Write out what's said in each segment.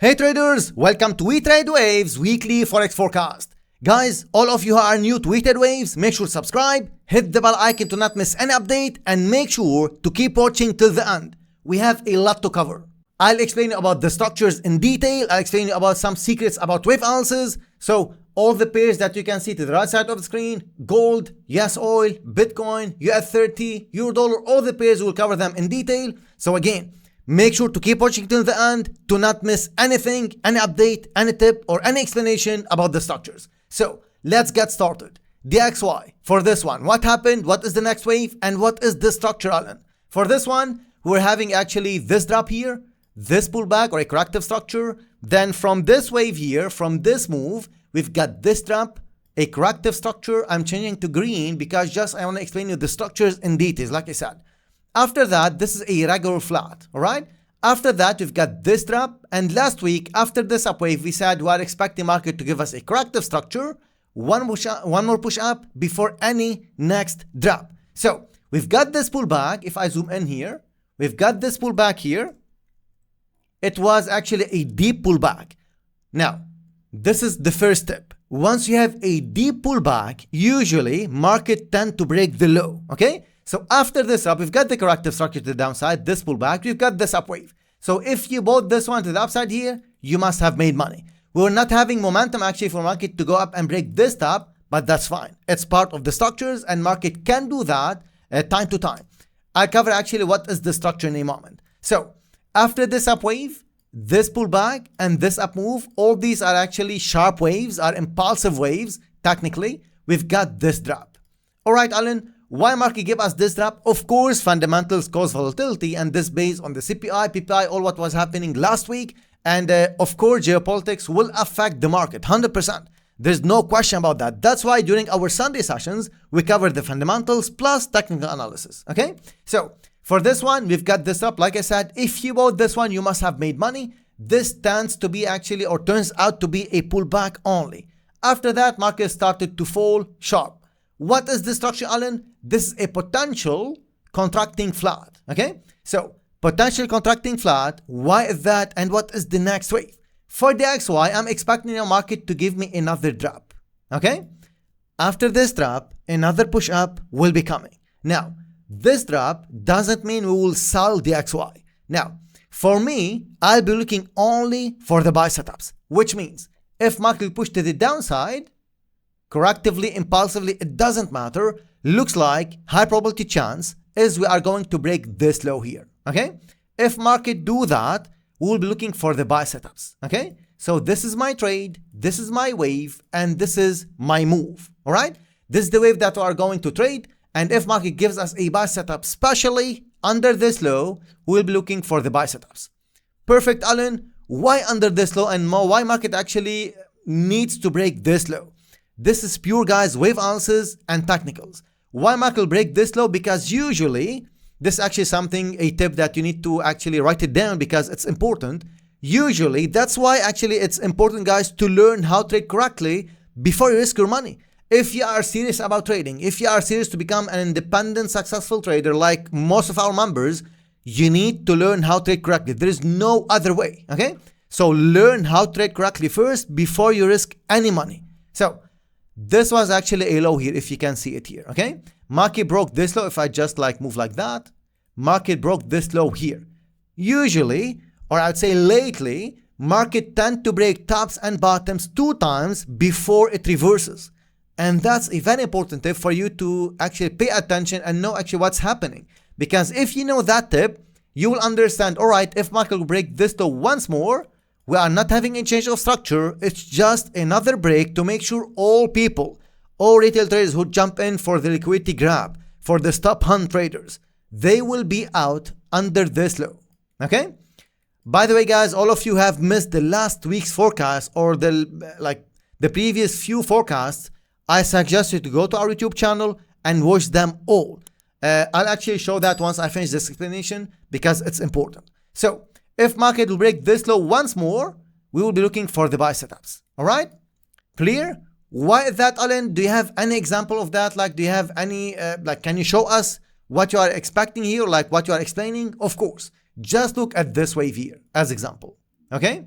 Hey traders, welcome to We Trade Waves weekly forex forecast. Guys, all of you who are new to We Trade Waves, make sure to subscribe, hit the bell icon to not miss any update, and make sure to keep watching till the end. We have a lot to cover. I'll explain you about the structures in detail. I'll explain you about some secrets about wave analysis. So all the pairs that you can see to the right side of the screen, gold, USOIL, Bitcoin, US30, Euro dollar, all the pairs, we'll cover them in detail. So again, make sure to keep watching till the end to not miss anything, any update, any tip, or any explanation about the structures. So let's get started. DXY, for this one, what happened, what is the next wave, and what is the structure, Alan? For this one, we're having actually this drop here, this pullback or a corrective structure. Then from this wave here, from this move, we've got this drop, a corrective structure. I'm changing to green because just I want to explain you the structures in details, like I said. After that, this is a regular flat, all right? After that, we've got this drop. And last week, after this up wave, we said we are expecting market to give us a corrective structure, one more push up before any next drop. So we've got this pullback. If I zoom in here, we've got this pullback here. It was actually a deep pullback. Now, this is the first step. Once you have a deep pullback, usually market tend to break the low, okay? So after this up, we've got the corrective structure to the downside, this pullback, we've got this up wave. So if you bought this one to the upside here, you must have made money. We're not having momentum actually for market to go up and break this top, but that's fine. It's part of the structures and market can do that time to time. I'll cover actually what is the structure in a moment. So after this up wave, this pullback and this up move, all these are actually sharp waves, are impulsive waves. Technically, we've got this drop. All right, Alan. Why market give us this drop? Of course, fundamentals cause volatility, and this based on the CPI, PPI, all what was happening last week. And of course, geopolitics will affect the market 100%. There's no question about that. That's why during our Sunday sessions, we cover the fundamentals plus technical analysis. Okay, so for this one, we've got this up. Like I said, if you bought this one, you must have made money. This tends to be actually, or turns out to be, a pullback only. After that, market started to fall sharp. What is the structure, Alan? This is a potential contracting flat, okay? So, potential contracting flat, why is that, and what is the next wave? For the XY, I'm expecting the market to give me another drop, okay? After this drop, another push up will be coming. Now, this drop doesn't mean we will sell the XY. Now, for me, I'll be looking only for the buy setups, which means if market will push to the downside, correctively, impulsively, it doesn't matter. Looks like high probability chance is we are going to break this low here, okay? If market do that, we will be looking for the buy setups, okay? So this is my trade, this is my wave, and this is my move, all right? This is the wave that we are going to trade, and if market gives us a buy setup, especially under this low, we'll be looking for the buy setups. Perfect, Alan. Why under this low and more? Why market actually needs to break this low? This is pure, guys, wave analysis and technicals. Why market will break this low? Because usually, this is actually something, a tip that you need to actually write it down because it's important. Usually, that's why actually it's important, guys, to learn how to trade correctly before you risk your money. If you are serious about trading, if you are serious to become an independent, successful trader like most of our members, you need to learn how to trade correctly. There is no other way, okay? So learn how to trade correctly first before you risk any money. So this was actually a low here, if you can see it here, okay? Market broke this low. If I just move like that, market broke this low here. Usually, or I'd say lately, market tend to break tops and bottoms 2 times before it reverses. And that's a very important tip for you to actually pay attention and know actually what's happening. Because if you know that tip, you will understand, all right, if market will break this low once more, we are not having a change of structure. It's just another break to make sure all people, all retail traders who jump in for the liquidity grab, for the stop hunt traders, they will be out under this low, okay? By the way, guys, all of you have missed the last week's forecast or the previous few forecasts. I suggest you to go to our YouTube channel and watch them all. I'll actually show that once I finish this explanation because it's important. So, if market will break this low once more, we will be looking for the buy setups. All right? Clear? Why is that, Alan? Do you have any example of that? Do you have any, can you show us what you are expecting here, what you are explaining? Of course. Just look at this wave here as example. Okay?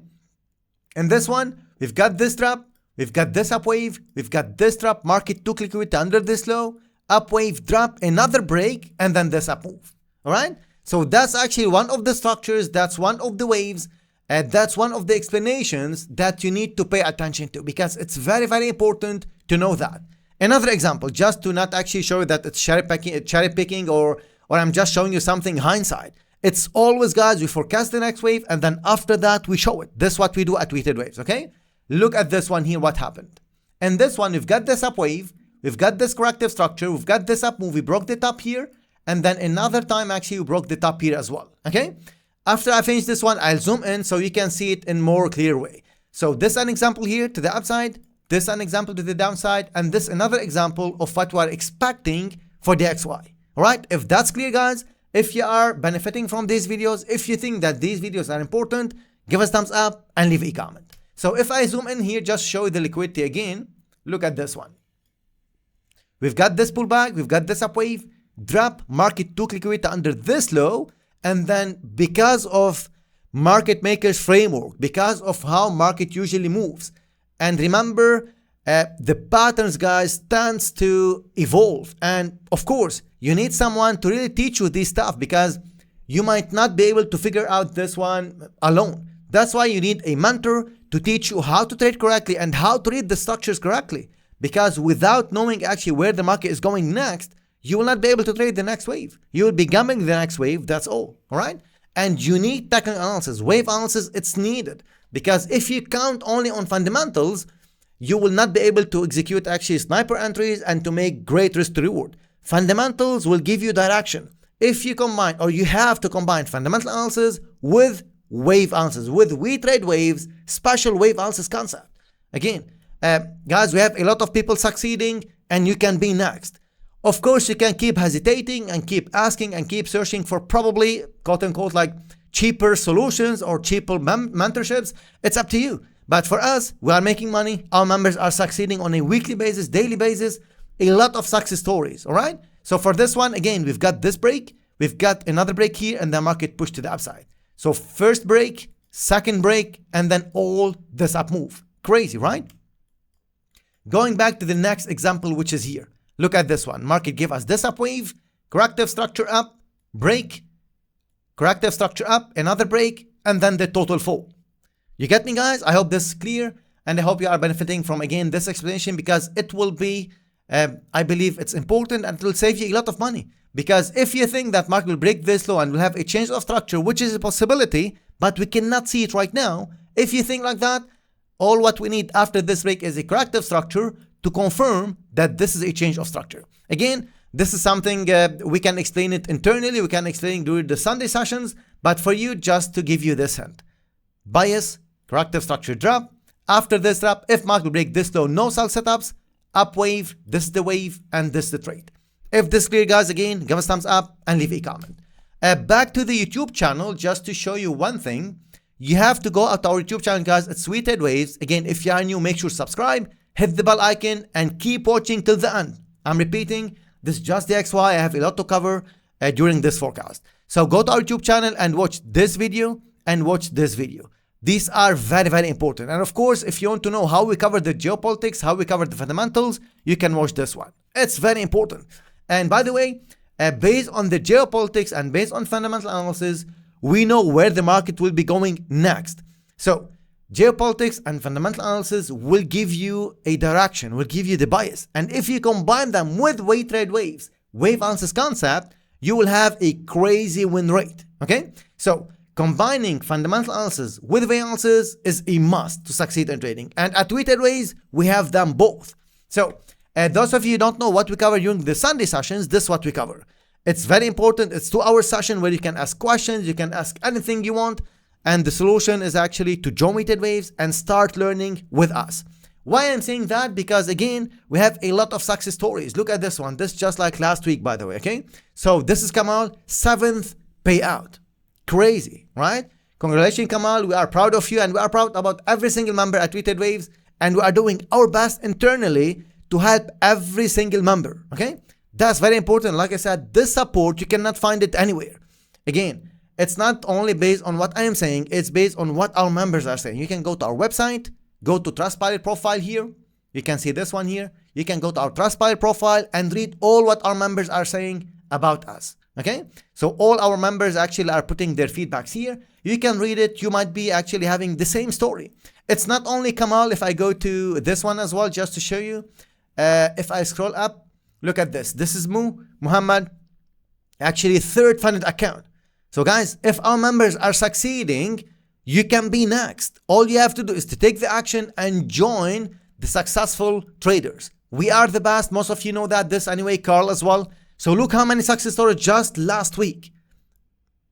In this one, we've got this trap, we've got this up wave, we've got this trap, market took liquidity under this low, up wave, drop, another break, and then this up move. All right? So that's actually one of the structures, that's one of the waves, and that's one of the explanations that you need to pay attention to, because it's very, very important to know that. Another example, just to not actually show you that it's cherry picking or I'm just showing you something hindsight. It's always, guys, we forecast the next wave and then after that we show it. This is what we do at Weighted Waves, okay? Look at this one here, what happened. In this one, we've got this up wave, we've got this corrective structure, we've got this up move, we broke the top here, and then another time actually we broke the top here as well, okay? After I finish this one, I'll zoom in so you can see it in more clear way. So this is an example here to the upside, this is an example to the downside, and this another example of what we're expecting for the XY. All right, if that's clear, guys, if you are benefiting from these videos, if you think that these videos are important, give us thumbs up and leave a comment. So if I zoom in here, just show you the liquidity again, look at this one. We've got this pullback, we've got this up wave, drop, market took liquidity under this low, and then because of market makers framework, because of how market usually moves, and remember, the patterns, guys, tends to evolve. And of course, you need someone to really teach you this stuff because you might not be able to figure out this one alone. That's why you need a mentor to teach you how to trade correctly and how to read the structures correctly. Because without knowing actually where the market is going next, you will not be able to trade the next wave. You will be gambling the next wave, that's all right? And you need technical analysis, wave analysis, it's needed. Because if you count only on fundamentals, you will not be able to execute actually sniper entries and to make great risk to reward. Fundamentals will give you direction. If you combine, or you have to combine fundamental analysis with wave analysis, with We Trade Waves, special wave analysis concept. Again, guys, we have a lot of people succeeding and you can be next. Of course, you can keep hesitating and keep asking and keep searching for probably, quote unquote, like cheaper solutions or cheaper mentorships. It's up to you. But for us, we are making money. Our members are succeeding on a weekly basis, daily basis. A lot of success stories, all right? So for this one, again, we've got this break. We've got another break here and the market pushed to the upside. So first break, second break, and then all this up move. Crazy, right? Going back to the next example, which is here. Look at this one. Market give us this up wave, corrective structure up, break, corrective structure up, another break, and then the total fall. You get me, guys? I hope this is clear, and I hope you are benefiting from, again, this explanation because it will be, I believe it's important and it will save you a lot of money. Because if you think that market will break this low and will have a change of structure, which is a possibility, but we cannot see it right now, if you think like that, all what we need after this break is a corrective structure to confirm that this is a change of structure. Again, this is something we can explain it internally, we can explain it during the Sunday sessions, but for you, just to give you this hint. Bias, corrective structure drop. After this drop, if market will break this low, no sell setups, up wave, this is the wave, and this is the trade. If this is clear, guys, again, give us thumbs up and leave a comment. Back to the YouTube channel, just to show you one thing. You have to go out to our YouTube channel, guys. It's Weighted Waves. Again, if you are new, make sure to subscribe, hit the bell icon, and keep watching till the end. I'm repeating, this is just the XY. I have a lot to cover during this forecast. So go to our YouTube channel and watch this video and watch this video. These are very, very important. And of course, if you want to know how we cover the geopolitics, how we cover the fundamentals, you can watch this one. It's very important. And by the way, based on the geopolitics and based on fundamental analysis, we know where the market will be going next. So geopolitics and fundamental analysis will give you a direction, will give you the bias. And if you combine them with Weighted Trade Waves, wave analysis concept, you will have a crazy win rate. Okay? So combining fundamental analysis with wave analysis is a must to succeed in trading. And at Weighted Waves, we have them both. So those of you who don't know what we cover during the Sunday sessions, this is what we cover. It's very important. It's 2-hour session where you can ask questions, you can ask anything you want. And the solution is actually to join Weighted Waves and start learning with us. Why I'm saying that? Because again, we have a lot of success stories. Look at this one. This is just like last week, by the way, okay? So this is Kamal, 7th payout. Crazy, right? Congratulations, Kamal. We are proud of you and we are proud about every single member at Weighted Waves. And we are doing our best internally to help every single member, okay? That's very important. Like I said, this support, you cannot find it anywhere. Again, it's not only based on what I am saying, it's based on what our members are saying. You can go to our website, go to Trustpilot profile here. You can see this one here. You can go to our Trustpilot profile and read all what our members are saying about us. Okay, so all our members actually are putting their feedbacks here. You can read it. You might be actually having the same story. It's not only Kamal. If I go to this one as well, just to show you, if I scroll up, look at this. This is Muhammad, actually third funded account. So guys, if our members are succeeding, you can be next. All you have to do is to take the action and join the successful traders. We are the best. Most of you know that. This anyway, Carl as well. So look how many success stories just last week.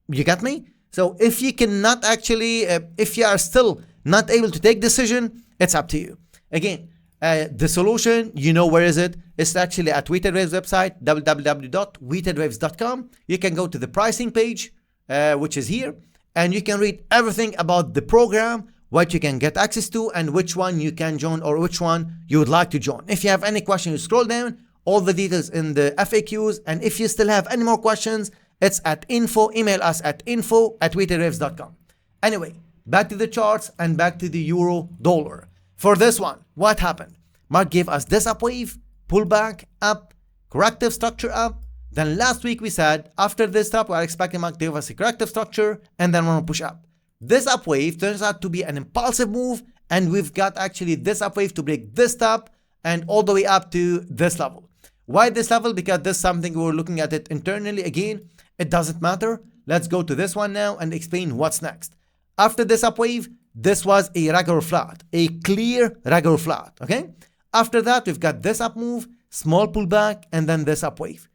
You got me? So if you cannot actually, if you are still not able to take decision, it's up to you. Again, the solution, you know where is it? It's actually at WTW's website, www.wtwaves.com. You can go to the pricing page, which is here, and you can read everything about the program, what you can get access to, and which one you can join or which one you would like to join. If you have any question, you scroll down, all the details in the FAQs. And if you still have any more questions, it's at info, email us at info@wtwaves.com. Anyway, back to the charts and back to the euro dollar. For this one, what happened? Mark gave us this up wave, pullback up, corrective structure up. Then last week we said after this top, we are expecting Mark to give us a corrective structure and then we're going to push up. This up wave turns out to be an impulsive move, and we've got actually this up wave to break this top and all the way up to this level. Why this level? Because this is something we're looking at it internally. Again, it doesn't matter. Let's go to this one now and explain what's next. After this up wave, this was a regular flat, a clear regular flat. Okay. After that, we've got this up move, small pullback, and then this up wave.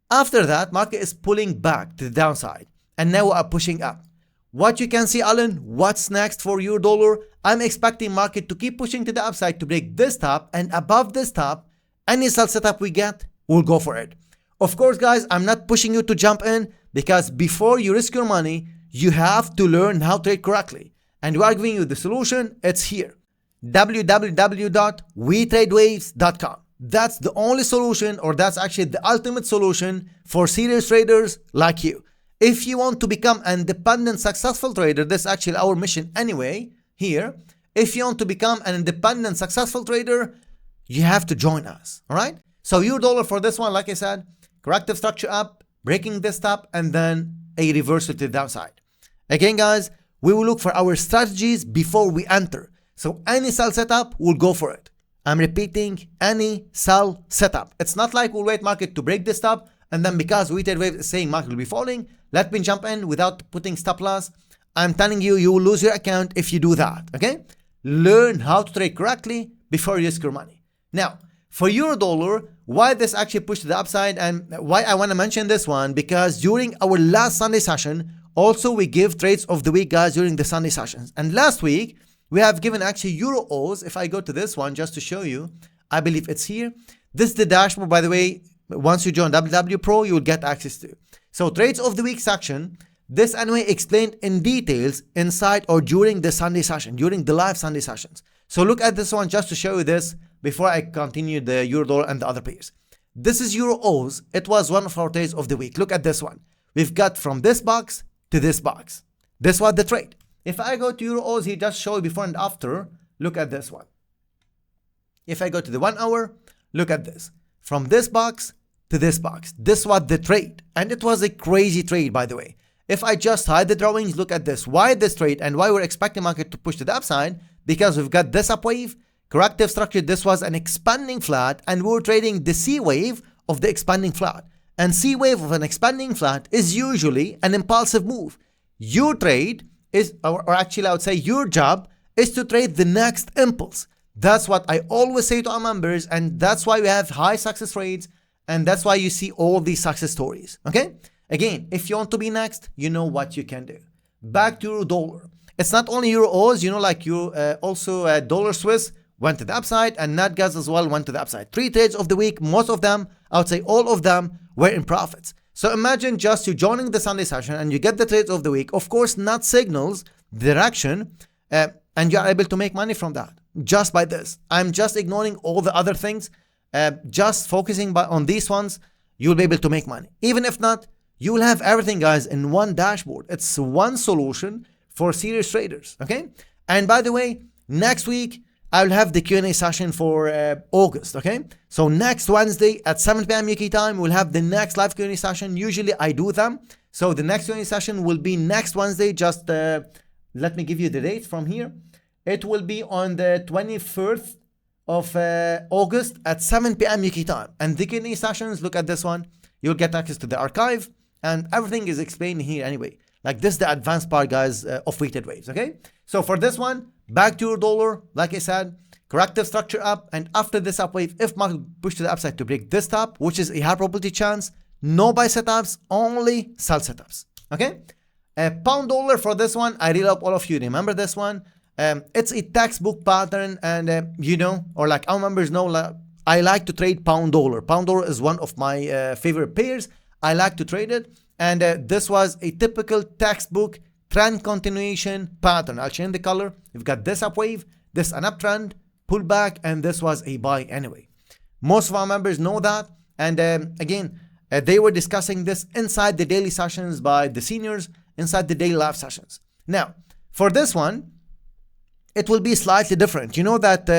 After that, market is pulling back to the downside, and now we are pushing up. What you can see, Alan, what's next for euro dollar? I'm expecting market to keep pushing to the upside to break this top, and above this top, any sell setup we get, we'll go for it. Of course, guys, I'm not pushing you to jump in, because before you risk your money, you have to learn how to trade correctly. And we are giving you the solution. It's here. www.wetradewaves.com. That's the only solution, or that's actually the ultimate solution for serious traders like you. If you want to become an independent, successful trader, this is actually our mission anyway here. If you want to become an independent, successful trader, you have to join us. All right. So euro dollar for this one, like I said, corrective structure up, breaking this top, and then a reversal to the downside. Again, guys, we will look for our strategies before we enter. So any sell setup, we'll go for it. I'm repeating, any sell setup. It's not like we'll wait market to break this top, and then because WTW is saying market will be falling, let me jump in without putting stop loss. I'm telling you, you will lose your account if you do that. Okay? Learn how to trade correctly before you risk your money. Now, for euro dollar, why this actually pushed to the upside, and why I want to mention this one, because during our last Sunday session, also we give trades of the week, guys, during the Sunday sessions. And last week, we have given actually EURUSD. If I go to this one, just to show you, I believe it's here. This is the dashboard, by the way. Once you join WTW Pro, you will get access to. So trades of the week section, this anyway explained in details inside or during the Sunday session, during the live Sunday sessions. So look at this one just to show you this before I continue the euro dollar and the other pairs. This is EURUSD. It was one of our trades of the week. Look at this one. We've got from this box to this box. This was the trade. If I go to EURUSD, he just show you before and after. Look at this one. If I go to the 1 hour, look at this. From this box to this box. This was the trade. And it was a crazy trade, by the way. If I just hide the drawings, look at this. Why this trade and why we're expecting market to push to the upside? Because we've got this up wave, corrective structure. This was an expanding flat, and we're trading the C wave of the expanding flat. And C wave of an expanding flat is usually an impulsive move. Your trade is, or actually I would say your job is to trade the next impulse. That's what I always say to our members, and that's why we have high success rates, and that's why you see all these success stories. Okay? Again, if you want to be next, you know what you can do. Back to euro dollar. It's not only EURUSD, you know, like you also dollar Swiss went to the upside, and NatGas as well went to the upside. 3 trades of the week, most of them, I would say all of them, were in profits. So imagine just you joining the Sunday session and you get the trades of the week, of course, not signals, direction, and you're able to make money from that just by this. I'm just ignoring all the other things, just focusing on these ones, you'll be able to make money. Even if not, You will have everything, guys, in one dashboard. It's one solution for serious traders, okay? And by the way, next week, I will have the Q&A session for August, okay? So next Wednesday at 7 p.m. UK time, we'll have the next live Q&A session. Usually I do them. So the next Q&A session will be next Wednesday. Just let me give you the date from here. It will be on the 21st of August at 7 p.m. UK time. And the Q&A sessions, look at this one. You'll get access to the archive and everything is explained here anyway. Like this is the advanced part, guys, of weighted waves, okay? So for this one, back to your dollar, like I said, corrective structure up, and after this up wave, if market push to the upside to break this top, which is a high probability chance, no buy setups, only sell setups, okay? Pound dollar for this one, I really hope all of you remember this one. It's a textbook pattern, and you know, or like our members know, I like to trade pound dollar. Pound dollar is one of my favorite pairs. I like to trade it, and this was a typical textbook trend continuation pattern. I'll change the color. You've got this up wave, this an uptrend, pullback, and this was a buy anyway. Most of our members know that, and again, they were discussing this inside the daily sessions by the seniors, inside the daily live sessions. Now, for this one, it will be slightly different. You know that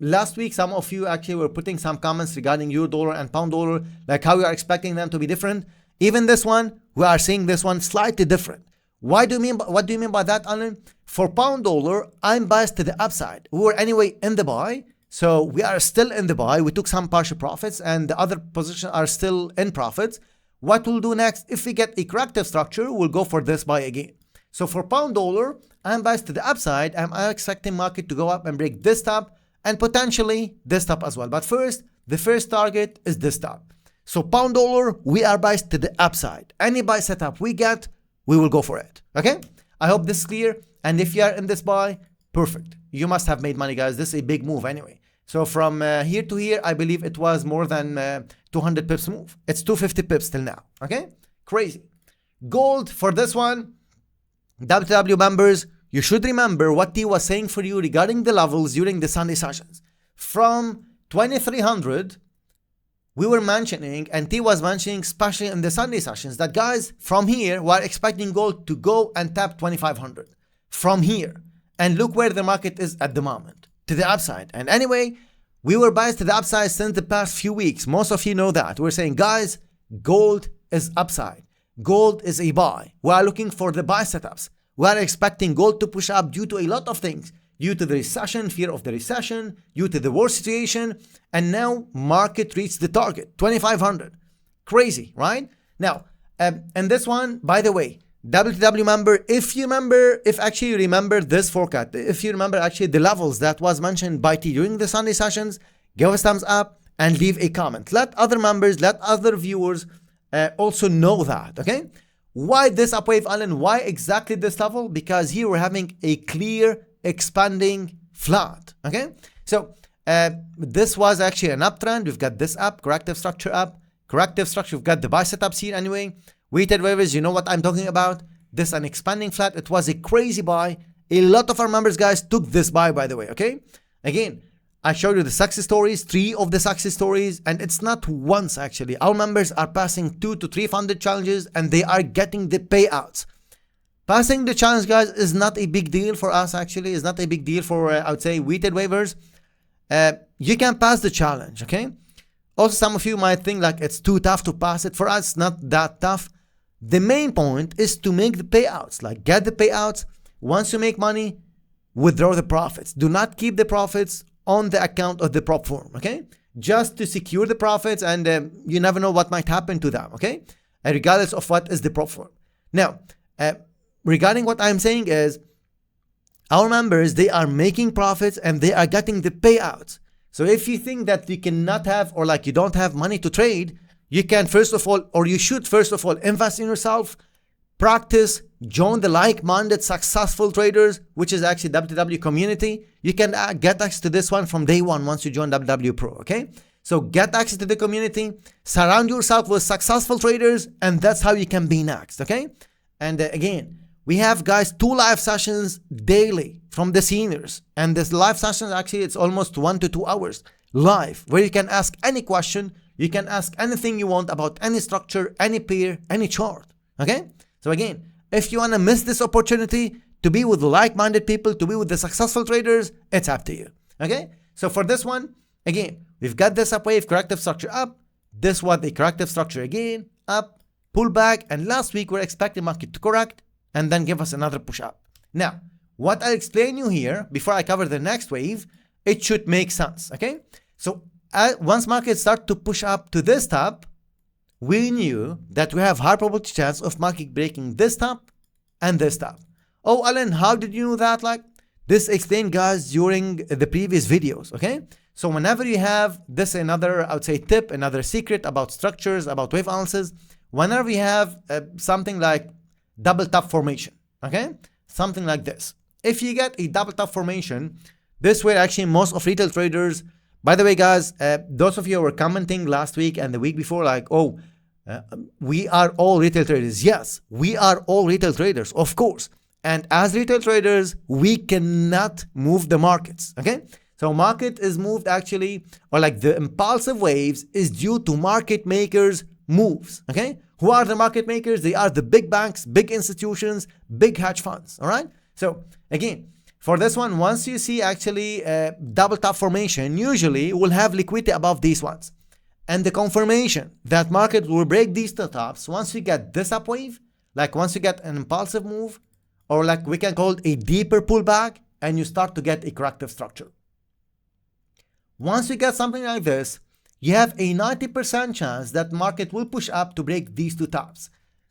last week, some of you actually were putting some comments regarding euro dollar and pound dollar, like how you are expecting them to be different. Even this one, we are seeing this one slightly different. What do you mean by that, Alan? For pound dollar, I'm biased to the upside. We were anyway in the buy, so we are still in the buy. We took some partial profits, and the other positions are still in profits. What we'll do next, if we get a corrective structure, we'll go for this buy again. So for pound dollar, I'm biased to the upside. I'm expecting market to go up and break this top, and potentially this top as well. But first, the first target is this top. So pound dollar, we are biased to the upside. Any buy setup we get, we will go for it, okay? I hope this is clear, and if you are in this buy, perfect. You must have made money, guys. This is a big move anyway. So from here to here, I believe it was more than 200 pips move. It's 250 pips till now, okay? Crazy. Gold for this one, WTW members, you should remember what T was saying for you regarding the levels during the Sunday sessions. From 2300, we were mentioning, and T was mentioning, especially in the Sunday sessions, that guys, from here, we're expecting gold to go and tap 2500. From here. And look where the market is at the moment, to the upside. And anyway, we were biased to the upside since the past few weeks. Most of you know that. We're saying, guys, gold is upside. Gold is a buy. We are looking for the buy setups. We are expecting gold to push up due to a lot of things. Due to the recession, fear of the recession, due to the war situation, and now market reached the target, 2500. Crazy, right? Now, and this one, by the way, WTW member, if you remember this forecast, if you remember actually the levels that was mentioned by T during the Sunday sessions, give us thumbs up and leave a comment. Let other members, let other viewers also know that, okay? Why this upwave, Alan? Why exactly this level? Because here we're having a clear expanding flat, okay? So this was actually an uptrend. We've got this up, corrective structure up, corrective structure. We've got the buy setups here anyway. Weighted waves, you know what I'm talking about. This an expanding flat. It was a crazy buy. A lot of our members, guys, took this buy, by the way, okay? Again, I showed you the success stories, 3 of the success stories, and it's not once actually. Our members are passing 2 to 3 funded challenges and they are getting the payouts. Passing the challenge, guys, is not a big deal for us actually. It's not a big deal for, I would say, weighted waivers. You can pass the challenge, okay? Also, some of you might think like it's too tough to pass it. For us, it's not that tough. The main point is to make the payouts, like get the payouts. Once you make money, withdraw the profits. Do not keep the profits on the account of the prop firm, okay? Just to secure the profits, and you never know what might happen to them, okay? Regardless of what is the prop firm. Now, regarding what I'm saying is, our members, they are making profits and they are getting the payouts. So if you think that you cannot have, or like you don't have money to trade, you can first of all, or you should first of all invest in yourself, practice, join the like-minded successful traders, which is actually WTW community. You can get access to this one from day one once you join WTW Pro, okay? So get access to the community, surround yourself with successful traders, and that's how you can be next, okay? And again, we have, guys, 2 live sessions daily from the seniors. And this live sessions, actually, it's almost 1 to 2 hours live, where you can ask any question. You can ask anything you want about any structure, any pair, any chart. Okay? So again, if you want to miss this opportunity to be with like-minded people, to be with the successful traders, it's up to you. Okay? So for this one, again, we've got this upwave, corrective structure up. This was the corrective structure again, up, pull back, and last week we're expecting market to correct and then give us another push up. Now, what I'll explain you here before I cover the next wave, it should make sense. Okay? So once market start to push up to this top, we knew that we have high probability chance of market breaking this top and this top. Oh, Alan, how did you know that? Like this explained, guys, during the previous videos. Okay? So whenever you have this, another, I would say tip, another secret about structures, about wave analysis, whenever you have something like double top formation, okay? Something like this. If you get a double top formation, this way actually most of retail traders, by the way, guys, those of you who were commenting last week and the week before, like, oh, we are all retail traders. Yes, we are all retail traders, of course. And as retail traders, we cannot move the markets, okay? So market is moved actually, or like the impulsive waves is due to market makers moves, okay? Who are the market makers? They are the big banks, big institutions, big hedge funds, all right? So again, for this one, once you see actually a double top formation, usually we'll have liquidity above these ones. And the confirmation that market will break these two tops, once you get this up wave, like once you get an impulsive move, or like we can call it a deeper pullback, and you start to get a corrective structure. Once you get something like this, you have a 90% chance that market will push up to break these two tops.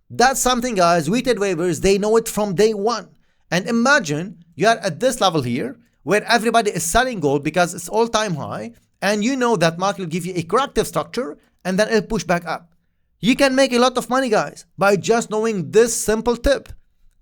That's something, guys, weighted waivers, they know it from day one. And imagine you are at this level here, where everybody is selling gold because it's all-time high, and you know that market will give you a corrective structure, and then it'll push back up. You can make a lot of money, guys, by just knowing this simple tip.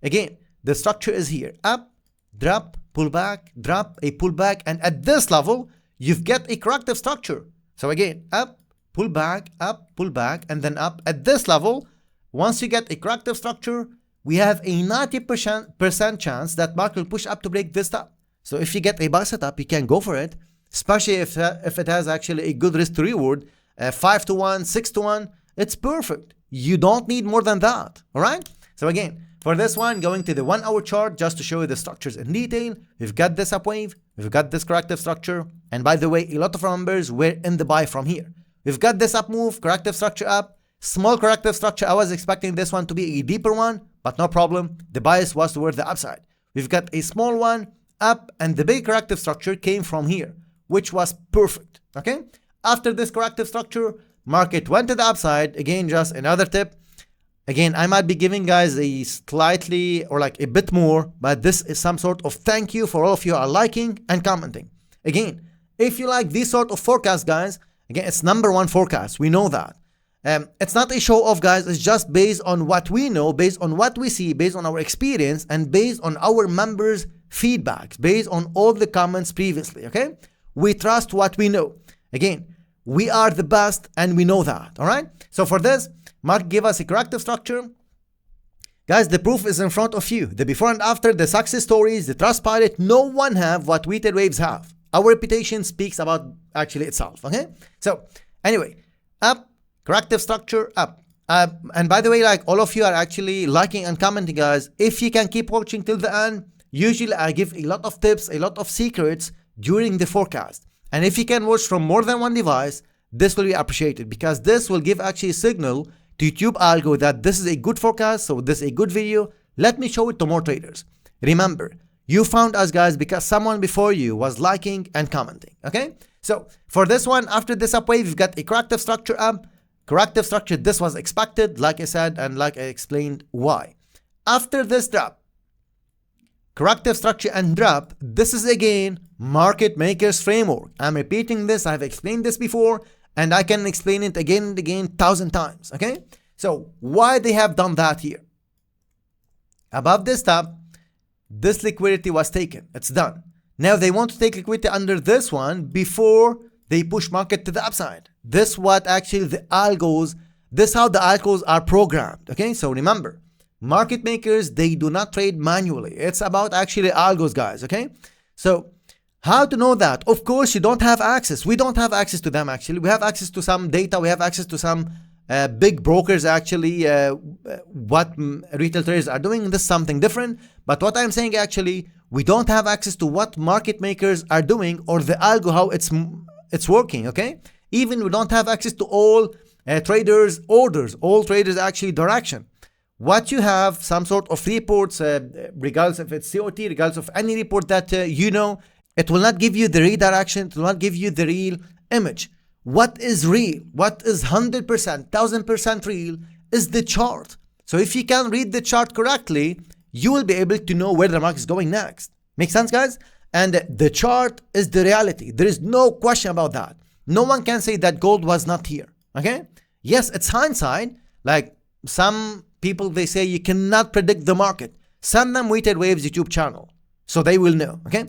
Again, the structure is here, up, drop, pullback, drop, a pullback, and at this level, you've got a corrective structure. So again, up, pull back, and then up. At this level, once you get a corrective structure, we have a 90% chance that market will push up to break this top. So if you get a buy setup, you can go for it, especially if it has actually a good risk to reward, 5 to 1, 6 to 1, it's perfect. You don't need more than that, all right? So again, for this one, going to the 1 hour chart, just to show you the structures in detail, we've got this up wave, we've got this corrective structure, and by the way, a lot of our members were in the buy from here. We've got this up move, corrective structure up, small corrective structure. I was expecting this one to be a deeper one, but no problem. The bias was toward the upside. We've got a small one up, and the big corrective structure came from here, which was perfect, okay? After this corrective structure, market went to the upside. Again, just another tip. Again, I might be giving guys a slightly or like a bit more, but this is some sort of thank you for all of you who are liking and commenting. Again, if you like this sort of forecast, guys, again, it's #1 forecast. We know that. It's not a show off, guys. It's just based on what we know, based on what we see, based on our experience, and based on our members' feedbacks, based on all the comments previously, okay? We trust what we know. Again, we are the best and we know that, all right? So for this, market give us a corrective structure. Guys, the proof is in front of you. The before and after, the success stories, the Trustpilot, no one have what weighted waves have. Our reputation speaks about actually itself, okay? So anyway, up, corrective structure, up. And by the way, like all of you are actually liking and commenting, guys. If you can keep watching till the end, usually I give a lot of tips, a lot of secrets during the forecast. And if you can watch from more than one device, this will be appreciated because this will give actually a signal to YouTube algo that this is a good forecast, so this is a good video. Let me show it to more traders. Remember, you found us, guys, because someone before you was liking and commenting, okay? So for this one, after this up wave, we've got a corrective structure up. Corrective structure, this was expected, like I said, and like I explained why. After this drop, corrective structure and drop, this is again market makers framework. I'm repeating this, I've explained this before, and I can explain it again and again 1,000 times, okay? So why they have done that here? Above this top, this liquidity was taken, it's done. Now they want to take liquidity under this one before they push market to the upside. This what actually the algos, this how the algos are programmed, okay? So remember, market makers, they do not trade manually. It's about actually algos, guys, okay? So How to know that? Of course, you don't have access. We don't have access to them actually. We have access to some data. We have access to some big brokers actually, what retail traders are doing. This is something different. But what I'm saying actually, we don't have access to what market makers are doing or the algo, how it's working, okay? Even we don't have access to all traders' orders, all traders actually direction. What you have, some sort of reports, regardless if it's COT, regardless of any report that you know, it will not give you the redirection, it will not give you the real image. What is real, what is 100%, 1000% real is the chart. So if you can read the chart correctly, you will be able to know where the market is going next. Make sense, guys? And the chart is the reality. There is no question about that. No one can say that gold was not here, okay? Yes, it's hindsight. Like some people, they say you cannot predict the market. Send them Weighted Waves YouTube channel so they will know, okay?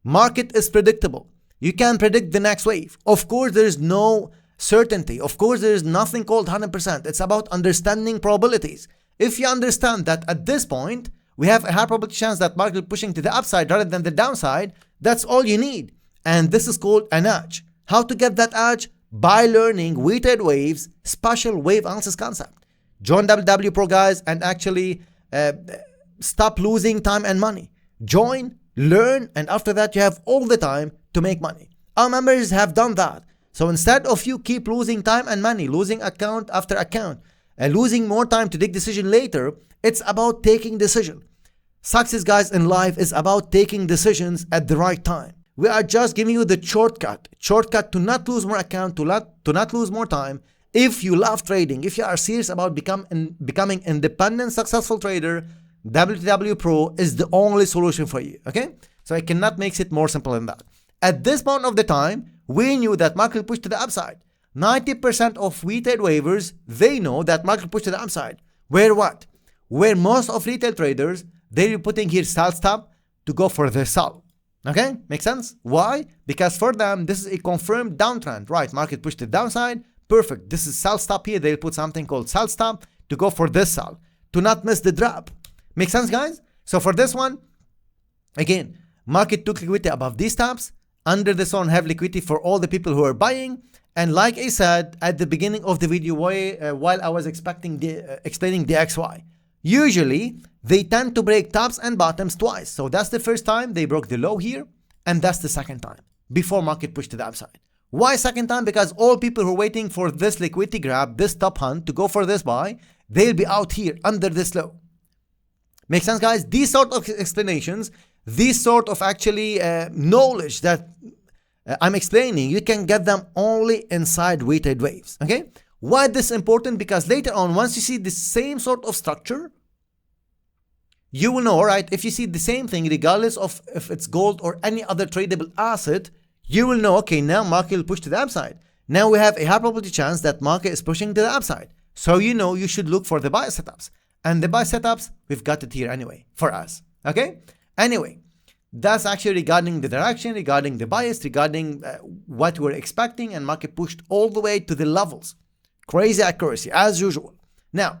Market is predictable. You can predict the next wave. Of course, there is no certainty. Of course, there is nothing called 100%. It's about understanding probabilities. If you understand that at this point, we have a high probability chance that market is pushing to the upside rather than the downside, that's all you need. And this is called an edge. How to get that edge? By learning Weighted Waves special wave analysis concept. Join WTW Pro, guys, and actually stop losing time and money. Join, learn, and after that you have all the time to make money. Our members have done that. So instead of you keep losing time and money, losing account after account, and losing more time to take decision later, it's about taking decision. Success, guys, in life is about taking decisions at the right time. We are just giving you the shortcut to not lose more account, to not lose more time. If you love trading, if you are serious about becoming independent, successful trader, WTW Pro is the only solution for you, okay? So I cannot make it more simple than that. At this point of the time, we knew that market will push to the upside. 90% of weighted waivers, they know that market will push to the upside. Where what? Where most of retail traders, they're putting here sell stop to go for the sell. Okay, make sense? Why? Because for them, this is a confirmed downtrend, right? Market pushed to the downside, perfect. This is sell stop here. They'll put something called sell stop to go for this sell, to not miss the drop. Make sense, guys? So for this one, again, market took liquidity above these tops. Under this one, have liquidity for all the people who are buying. And like I said at the beginning of the video, while I was explaining the XY, usually they tend to break tops and bottoms twice. So that's the first time they broke the low here, and that's the second time before market pushed to the upside. Why second time? Because all people who are waiting for this liquidity grab, this top hunt to go for this buy, they'll be out here under this low. Make sense, guys? These sort of explanations, these sort of actually knowledge that I'm explaining, you can get them only inside weighted waves, okay? Why this is important? Because later on, once you see the same sort of structure, you will know, right? If you see the same thing, regardless of if it's gold or any other tradable asset, you will know, okay, now market will push to the upside. Now we have a high probability chance that market is pushing to the upside. So you know you should look for the buy setups. And the buy setups, we've got it here anyway for us, okay? Anyway, that's actually regarding the direction, regarding the bias, regarding what we're expecting, and market pushed all the way to the levels. Crazy accuracy, as usual. Now,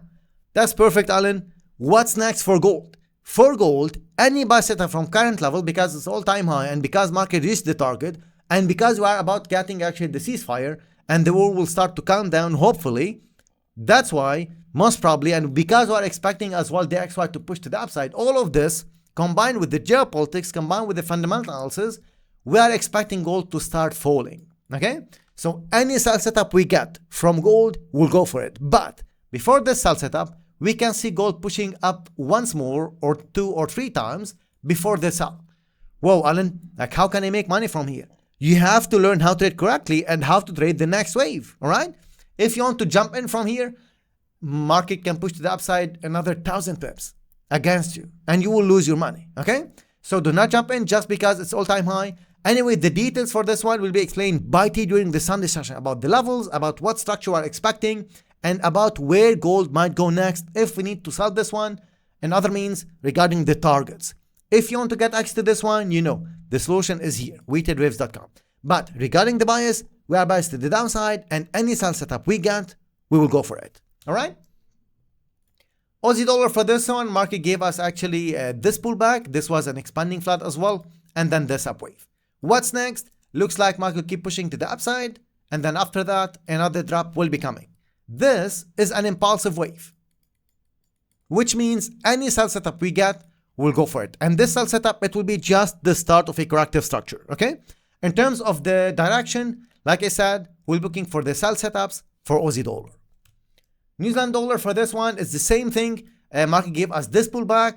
that's perfect, Alan. What's next for gold? For gold, any buy setup from current level, because it's all-time high, and because market reached the target, and because we are about getting actually the ceasefire, and the war will start to calm down, hopefully, that's why, most probably, and because we are expecting as well the XY to push to the upside, all of this, combined with the geopolitics, combined with the fundamental analysis, we are expecting gold to start falling, okay? So any sell setup we get from gold, we'll go for it. But before this sell setup, we can see gold pushing up once more or 2 or 3 times before the sell. Whoa, Alan, like how can I make money from here? You have to learn how to trade correctly and how to trade the next wave, all right? If you want to jump in from here, market can push to the upside another 1,000 pips against you, and you will lose your money, okay? So do not jump in just because it's all-time high. Anyway, the details for this one will be explained by T during the Sunday session about the levels, about what structure we are expecting, and about where gold might go next if we need to sell this one, and other means regarding the targets. If you want to get access to this one, you know, the solution is here, weightedwaves.com. But regarding the bias, we are biased to the downside, and any sell setup we get, we will go for it, all right? Aussie dollar for this one, market gave us actually this pullback. This was an expanding flat as well, and then this up wave. What's next? Looks like market will keep pushing to the upside, and then after that, another drop will be coming. This is an impulsive wave, which means any sell setup we get, we'll go for it. And this sell setup, it will be just the start of a corrective structure, okay? In terms of the direction, like I said, we're looking for the sell setups for Aussie dollar. New Zealand dollar, for this one, is the same thing. Market gave us this pullback,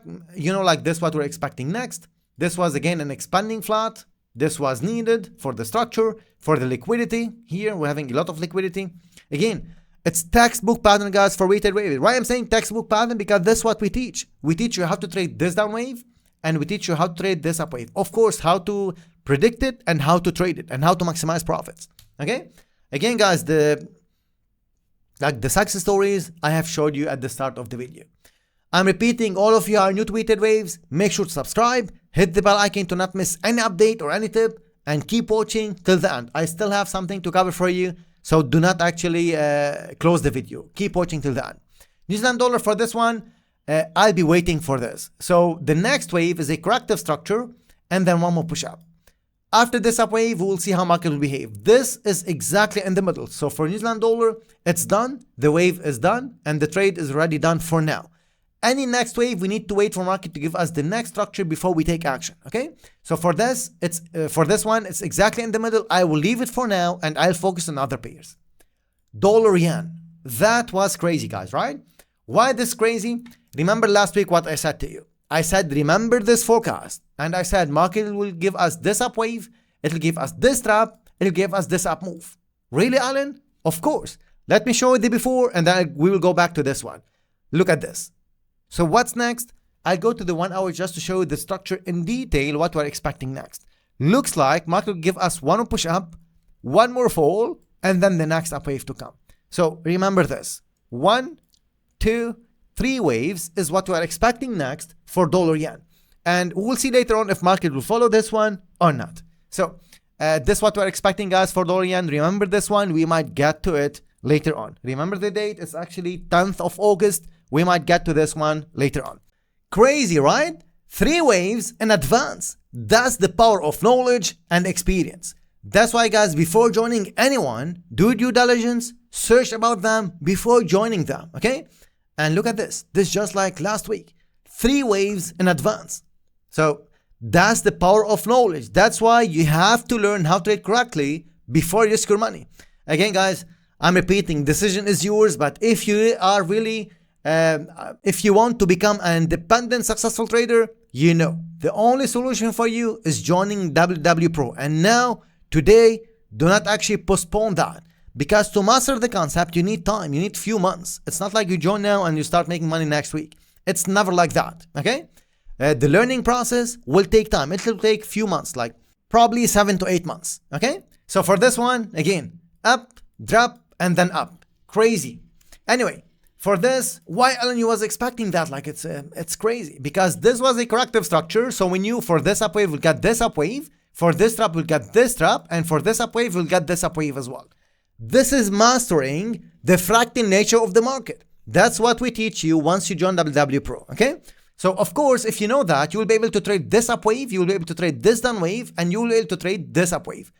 like this, what we're expecting next. This was again an expanding flat. This was needed for the structure, for the liquidity. Here we're having a lot of liquidity. Again, it's textbook pattern, guys, for weighted wave. Why I'm saying textbook pattern? Because that's what we teach. We teach you how to trade this down wave, and we teach you how to trade this up wave. Of course, how to predict it and how to trade it and how to maximize profits. Okay? Again, guys, the success stories I have showed you at the start of the video. I'm repeating, all of you are new to weighted waves, make sure to subscribe, hit the bell icon to not miss any update or any tip, and keep watching till the end. I still have something to cover for you, so do not actually close the video. Keep watching till the end. New Zealand dollar, for this one, I'll be waiting for this. So the next wave is a corrective structure, and then one more push up. After this up wave, we will see how market will behave. This is exactly in the middle. So for New Zealand dollar, it's done, the wave is done, and the trade is already done for now. Any next wave, we need to wait for market to give us the next structure before we take action, okay? So for this, for this one, it's exactly in the middle. I will leave it for now, and I'll focus on other pairs. Dollar yen, that was crazy, guys, right? Why this crazy? Remember last week what I said to you. I said, remember this forecast, and I said market will give us this up wave, it'll give us this trap, it'll give us this up move. Really, Alan? Of course. Let me show you the before, and then we will go back to this one. Look at this. So what's next? I'll go to the 1 hour just to show you the structure in detail, what we're expecting next. Looks like market will give us one more push up, one more fall, and then the next up wave to come. So remember this. 1, 2, 3 waves is what we're expecting next for dollar yen. And we'll see later on if market will follow this one or not. So this is what we're expecting, guys, for dollar yen. Remember this one, we might get to it later on. Remember the date, it's actually 10th of August. We might get to this one later on. Crazy, right? 3 waves in advance. That's the power of knowledge and experience. That's why, guys, before joining anyone, do due diligence, search about them before joining them, okay? And look at this. This just like last week. 3 waves in advance. So that's the power of knowledge. That's why you have to learn how to trade correctly before you risk your money. Again, guys, I'm repeating, decision is yours, but if you are really if you want to become an independent, successful trader, the only solution for you is joining WTW Pro. And now, today, do not actually postpone that. Because to master the concept, you need time. You need few months. It's not like you join now and you start making money next week. It's never like that, okay? The learning process will take time. It will take few months, like probably 7 to 8 months, okay? So for this one, again, up, drop, and then up. Crazy. Anyway, for this, why Alan, you was expecting that? Like it's crazy because this was a corrective structure. So we knew for this up wave, we'll get this up wave. For this trap, we'll get this trap. And for this up wave, we'll get this up wave as well. This is mastering the fractal nature of the market. That's what we teach you once you join WTW Pro, okay? So of course, if you know that, you will be able to trade this up wave, you will be able to trade this down wave, and you will be able to trade this up wave.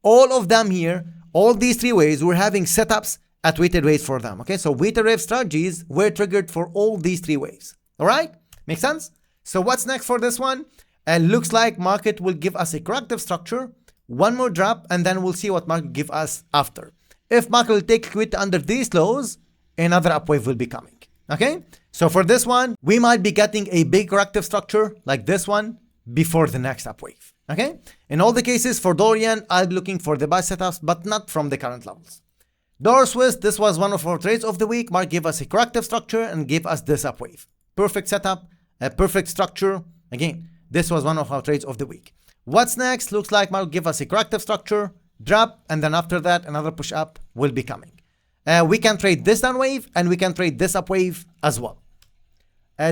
All of them here, all these 3 waves, we're having setups at weighted waves for them, okay? So weighted wave strategies were triggered for all these 3 waves, all right? Make sense? So what's next for this one? Looks like market will give us a corrective structure, one more drop, and then we'll see what market give us after. If market will take liquidity under these lows, another up wave will be coming, okay? So for this one, we might be getting a big corrective structure like this one before the next up wave, okay? In all the cases for dollar yen, I'll be looking for the buy setups, but not from the current levels. Dollar Swiss, this was one of our trades of the week. Market gave us a corrective structure and gave us this up wave. Perfect setup, a perfect structure. Again, this was one of our trades of the week. What's next? Looks like market give us a corrective structure, drop, and then after that, another push up will be coming. We can trade this down wave and we can trade this up wave as well.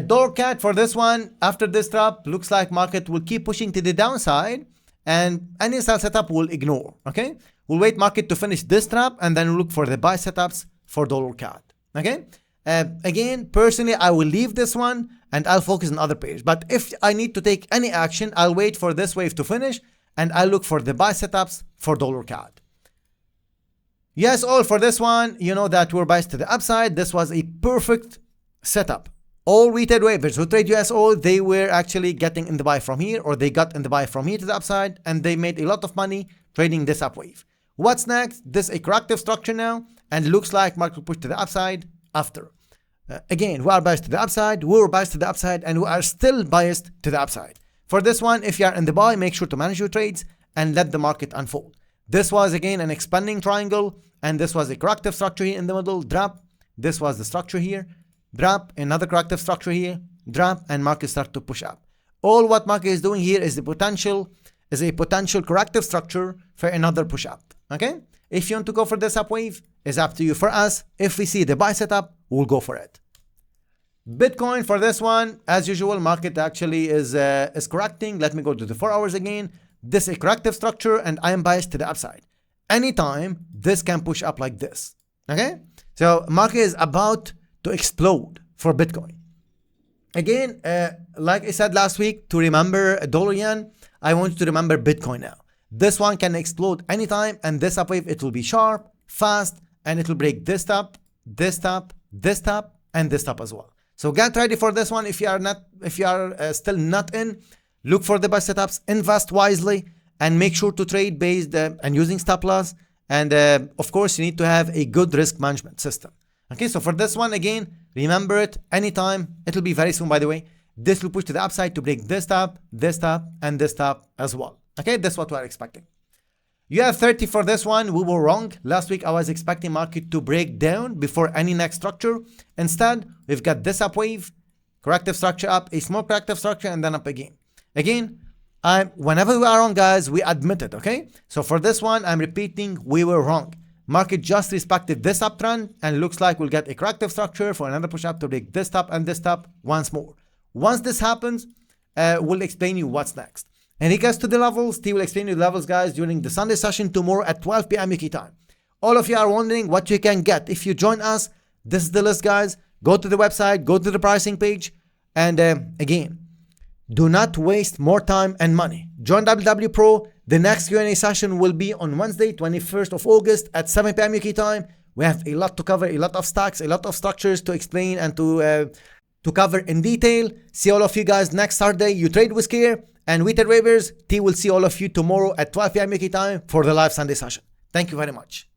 Dollar CAD for this one, after this drop, looks like market will keep pushing to the downside and any sell setup will ignore, okay? We'll wait market to finish this trap and then look for the buy setups for dollar CAD, okay? Again, personally, I will leave this one and I'll focus on other pairs. But if I need to take any action, I'll wait for this wave to finish and I look for the buy setups for dollar CAD. Yes, all for this one, you know that we're biased to the upside. This was a perfect setup. All retail waivers who trade US oil, they were actually getting in the buy from here, or they got in the buy from here to the upside, and they made a lot of money trading this up wave. What's next? This is a corrective structure now, and looks like market will push to the upside after. Again, we are biased to the upside, we were biased to the upside, and we are still biased to the upside. For this one, if you are in the buy, make sure to manage your trades and let the market unfold. This was again an expanding triangle, and this was a corrective structure here in the middle, drop. This was the structure here, drop, another corrective structure here, drop, and market start to push up. All what market is doing here is a potential corrective structure for another push up. Okay? If you want to go for this up wave, it's up to you. For us, if we see the buy setup, we'll go for it. Bitcoin for this one, as usual, market actually is correcting. Let me go to the 4 hours again. This is a corrective structure, and I am biased to the upside. Anytime this can push up like this. Okay? So market is about to explode for Bitcoin. Again, like I said last week, to remember dollar yen, I want you to remember Bitcoin now. This one can explode anytime, and this up wave, it will be sharp, fast, and it will break this top, this top, this top, and this top as well. So get ready for this one. If you are still not in, look for the best setups, invest wisely, and make sure to trade based and using stop loss. And of course, you need to have a good risk management system. Okay, so for this one, again, remember it anytime. It'll be very soon, by the way. This will push to the upside to break this top, and this top as well. Okay, that's what we're expecting. US30 for this one, we were wrong. Last week, I was expecting market to break down before any next structure. Instead, we've got this up wave, corrective structure up, a small corrective structure, and then up again. Again, whenever we are wrong, guys, we admit it, okay? So for this one, I'm repeating, we were wrong. Market just respected this uptrend, and looks like we'll get a corrective structure for another push up to break this top and this top once more. Once this happens, we'll explain you what's next. In regards to the levels, T will explain you the levels, guys, during the Sunday session tomorrow at 12 p.m. UK time. All of you are wondering what you can get if you join us. This is the list, guys. Go to the website, go to the pricing page, and again, do not waste more time and money. Join WTW Pro. The next Q&A session will be on Wednesday, 21st of August at 7 p.m. UK time. We have a lot to cover, a lot of stocks, a lot of structures to explain and to cover in detail. See all of you guys next Saturday. You trade with care. And with the waivers, T will see all of you tomorrow at 12 p.m. UK time for the live Sunday session. Thank you very much.